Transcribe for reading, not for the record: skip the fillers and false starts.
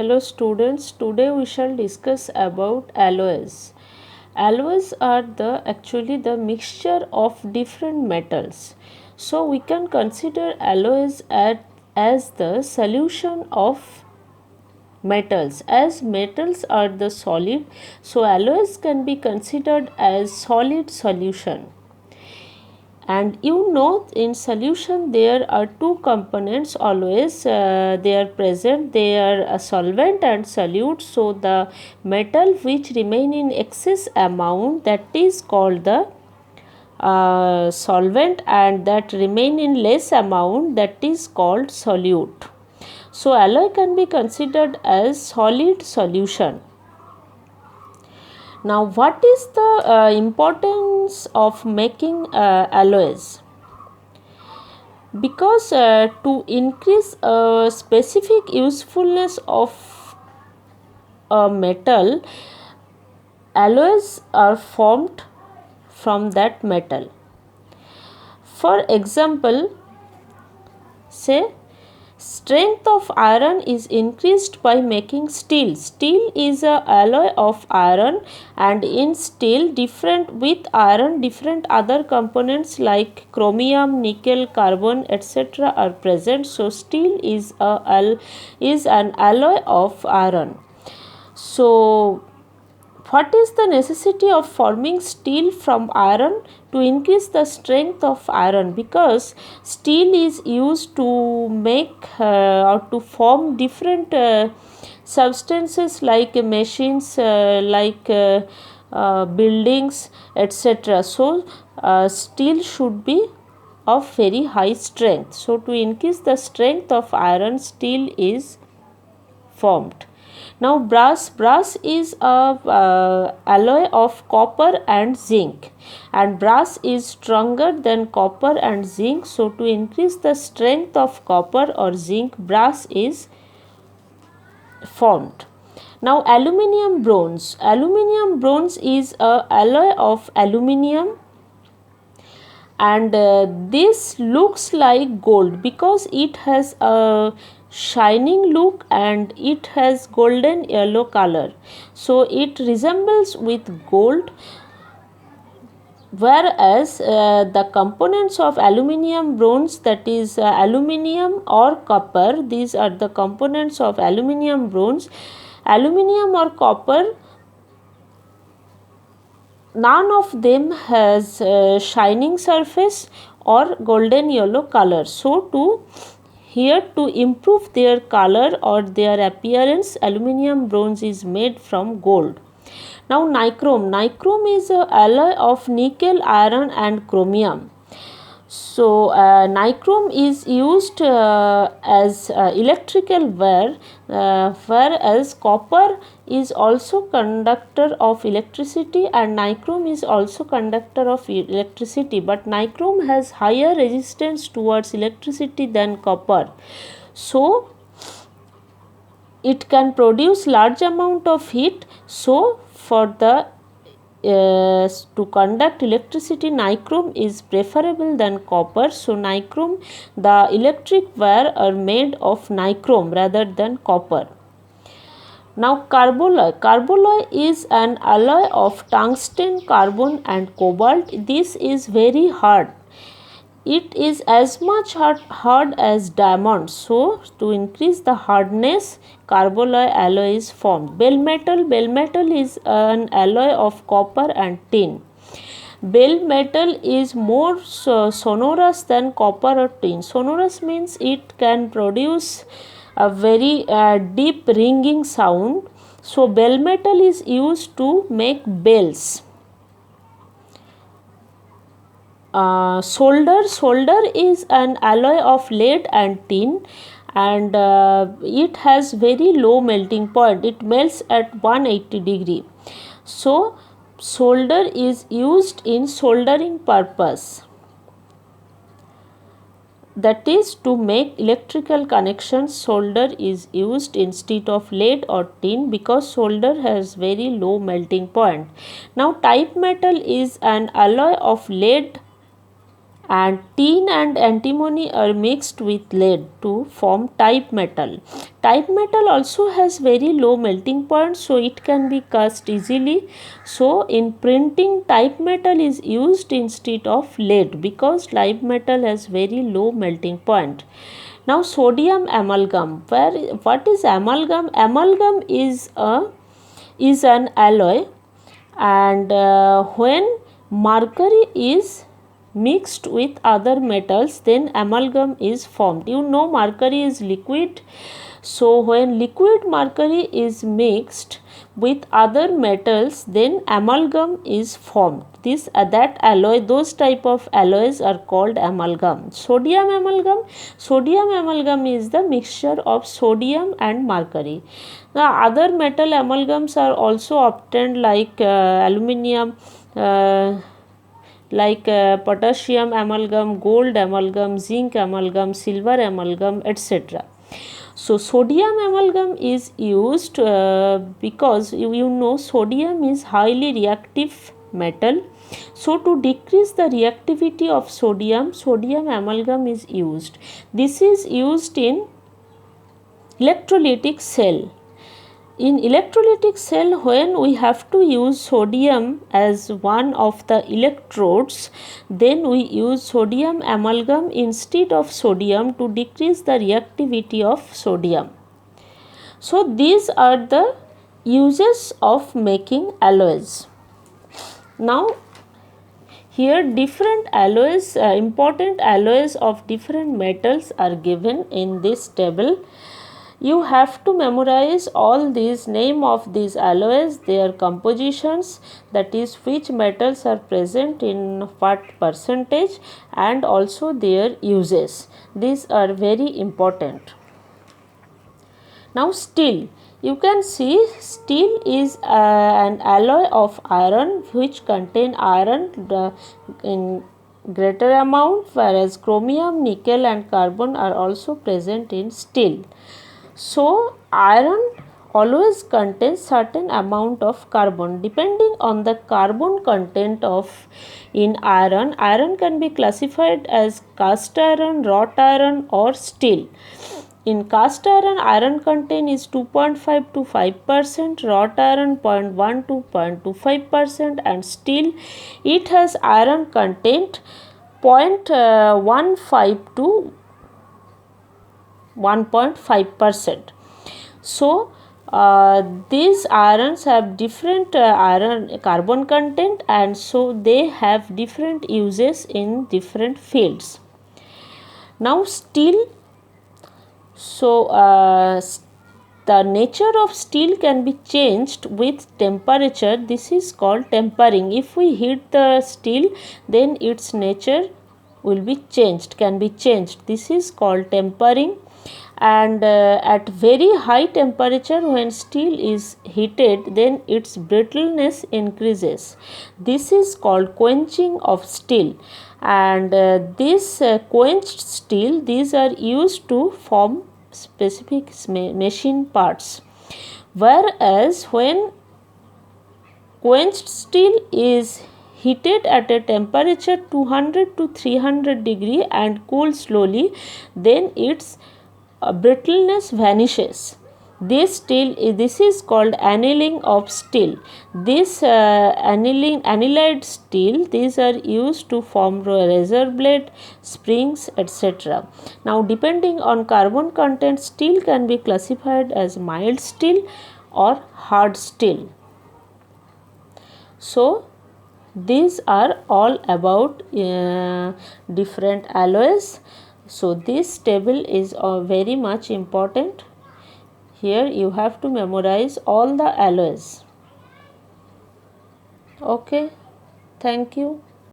Hello students, today we shall discuss about alloys. Alloys are actually the mixture of different metals. So we can consider alloys as the solution of metals. As metals are the solid, so alloys can be considered as solid solution. And in solution there are two components always they are present, they are a solvent and solute. So the metal which remain in excess amount, that is called the solvent, and that remain in less amount, that is called solute. So alloy can be considered as solid solution. Now what is the importance of making alloys? Because to increase specific usefulness of a metal, alloys are formed from that metal. For example, say strength of iron is increased by making steel. Steel is a alloy of iron, and in steel different other components like chromium, nickel, carbon, etc. are present. So steel is an alloy of iron. So what is the necessity of forming steel from iron? To increase the strength of iron, because steel is used to make or to form different substances like machines, buildings, etc. So steel should be of very high strength. So to increase the strength of iron, steel is formed. Now brass is a alloy of copper and zinc, and brass is stronger than copper and zinc. So to increase the strength of copper or zinc, brass is formed. Now aluminium bronze is a alloy of aluminium, and this looks like gold because it has a shining look and it has golden yellow color. So it resembles with gold, whereas the components of aluminium bronze, that is aluminium or copper, these are the components of aluminium bronze. Aluminium or copper, none of them has shining surface or golden yellow color. So to improve their color or their appearance, aluminium bronze is made from gold. Now nichrome is a alloy of nickel, iron and chromium. So nichrome is used as electrical wire, whereas copper is also conductor of electricity and nichrome is also conductor of electricity, but nichrome has higher resistance towards electricity than copper. So it can produce large amount of heat. So for the to conduct electricity, nichrome is preferable than copper. So nichrome, the electric wire are made of nichrome rather than copper. Now carbaloy is an alloy of tungsten, carbon and cobalt. This is very hard. It is as much hard as diamond. So to increase the hardness, carbaloy alloy is formed. Bell metal is an alloy of copper and tin. Bell metal is more sonorous than copper or tin. Sonorous means it can produce a very deep ringing sound. So bell metal is used to make bells. Solder is an alloy of lead and tin, and it has very low melting point. It melts at 180 degree. So solder is used in soldering purpose, that is to make electrical connections. Solder is used instead of lead or tin because solder has very low melting point. Now type metal is an alloy of lead and tin and antimony are mixed with lead to form type metal. Type metal also has very low melting point, so it can be cast easily. So in printing, type metal is used instead of lead because type metal has very low melting point. Now sodium amalgam. What is amalgam? Amalgam is an alloy, and when mercury is mixed with other metals, then amalgam is formed. You know mercury is liquid, so when liquid mercury is mixed with other metals, then amalgam is formed. That alloy, those type of alloys are called amalgam. Sodium amalgam is the mixture of sodium and mercury. The other metal amalgams are also obtained like aluminium, potassium amalgam, gold amalgam, zinc amalgam, silver amalgam, etc. So sodium amalgam is used because you know sodium is highly reactive metal. So to decrease the reactivity of sodium amalgam is used. This is used in electrolytic cell. In electrolytic cell, when we have to use sodium as one of the electrodes, then we use sodium amalgam instead of sodium to decrease the reactivity of sodium. So these are the uses of making alloys. Now here different alloys, important alloys of different metals are given in this table. You have to memorize all these name of these alloys, their compositions, that is which metals are present in what percentage, and also their uses. These are very important. Now steel. You can see steel is an alloy of iron which contain iron in greater amount, whereas chromium, nickel and carbon are also present in steel. So iron always contains certain amount of carbon. Depending on the carbon content of in iron, iron can be classified as cast iron, wrought iron or steel. In cast iron, iron content is 2.5 to 5%, wrought iron 0.1 to 0.25%, and steel it has iron content 0.15 to 1.5%. So these irons have different iron carbon content, and so they have different uses in different fields. Now steel. So the nature of steel can be changed with temperature. This is called tempering. If we heat the steel, then its nature will be changed, can be changed. This is called tempering. And at very high temperature, when steel is heated, then its brittleness increases. This is called quenching of steel, and this quenched steel, these are used to form specific machine parts. Whereas when quenched steel is heated at a temperature 200 to 300 degree and cooled slowly, then its brittleness vanishes. This is called annealing of steel. This annealed steel, these are used to form razor blade, springs, etc. Now depending on carbon content, steel can be classified as mild steel or hard steel. So these are all about different alloys. So this table is very much important. Here you have to memorize all the alloys. Okay, thank you.